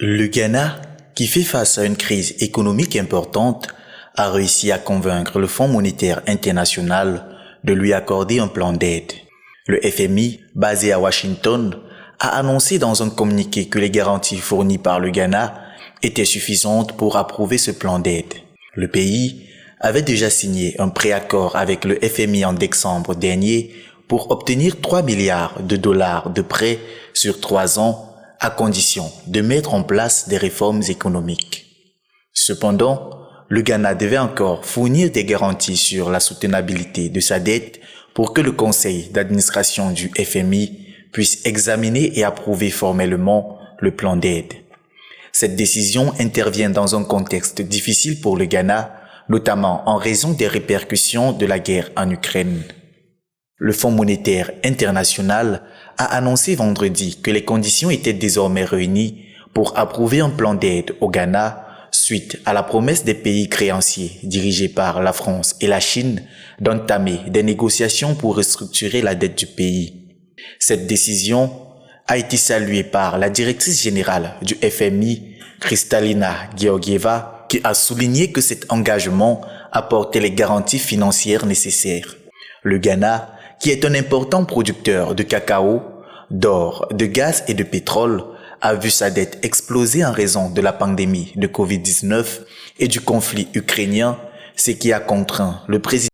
Le Ghana, qui fait face à une crise économique importante, a réussi à convaincre le Fonds monétaire international de lui accorder un plan d'aide. Le FMI, basé à Washington, a annoncé dans un communiqué que les garanties fournies par le Ghana étaient suffisantes pour approuver ce plan d'aide. Le pays avait déjà signé un préaccord avec le FMI en décembre dernier pour obtenir 3 milliards de dollars de prêts sur 3 ans à condition de mettre en place des réformes économiques. Cependant, le Ghana devait encore fournir des garanties sur la soutenabilité de sa dette pour que le conseil d'administration du FMI puisse examiner et approuver formellement le plan d'aide. Cette décision intervient dans un contexte difficile pour le Ghana, notamment en raison des répercussions de la guerre en Ukraine. Le Fonds monétaire international a annoncé vendredi que les conditions étaient désormais réunies pour approuver un plan d'aide au Ghana suite à la promesse des pays créanciers dirigés par la France et la Chine d'entamer des négociations pour restructurer la dette du pays. Cette décision a été saluée par la directrice générale du FMI, Kristalina Georgieva, qui a souligné que cet engagement apportait les garanties financières nécessaires. Le Ghana, qui est un important producteur de cacao, d'or, de gaz et de pétrole, a vu sa dette exploser en raison de la pandémie de Covid-19 et du conflit ukrainien, ce qui a contraint le président